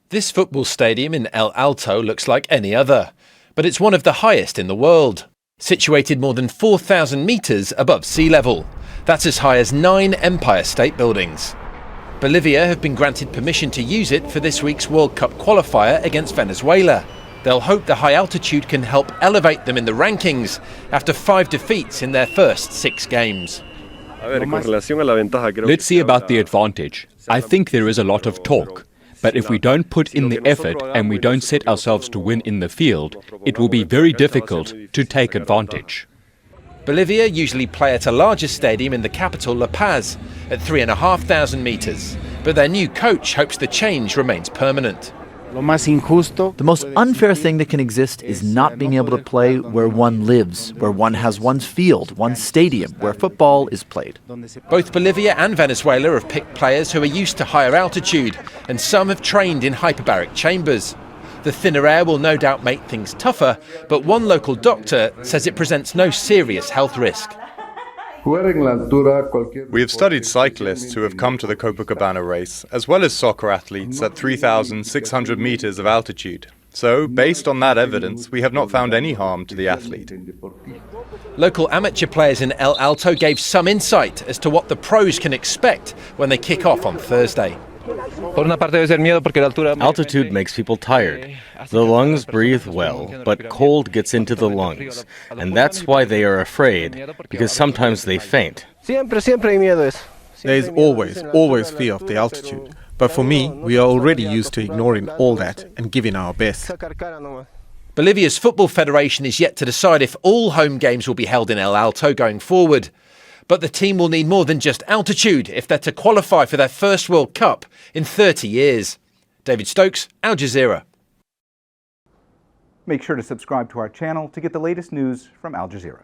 This football stadium in El Alto looks like any other, but it's one of the highest in the world, situated more than 4,000 metres above sea level. That's as high as 9 Empire State Buildings. Bolivia have been granted permission to use it for this week's World Cup qualifier against Venezuela. They'll hope the high altitude can help elevate them in the rankings after 5 defeats in their first 6 games. Let's see about the advantage. I think there is a lot of talk. But if we don't put in the effort and we don't set ourselves to win in the field, it will be very difficult to take advantage. Bolivia usually play at a larger stadium in the capital, La Paz, at 3,500 metres. But their new coach hopes the change remains permanent. The most unfair thing that can exist is not being able to play where one lives, where one has one's field, one's stadium, where football is played. Both Bolivia and Venezuela have picked players who are used to higher altitude, and some have trained in hyperbaric chambers. The thinner air will no doubt make things tougher, but one local doctor says it presents no serious health risk. We have studied cyclists who have come to the Copacabana race, as well as soccer athletes at 3,600 meters of altitude. So, based on that evidence, we have not found any harm to the athlete. Local amateur players in El Alto gave some insight as to what the pros can expect when they kick off on Thursday. Altitude makes people tired. The lungs breathe well, but cold gets into the lungs. And that's why they are afraid, because sometimes they faint. There is always fear of the altitude. But for me, we are already used to ignoring all that and giving our best. Bolivia's Football Federation is yet to decide if all home games will be held in El Alto going forward. But the team will need more than just altitude if they're to qualify for their first World Cup in 30 years. David Stokes, Al Jazeera. Make sure to subscribe to our channel to get the latest news from Al Jazeera.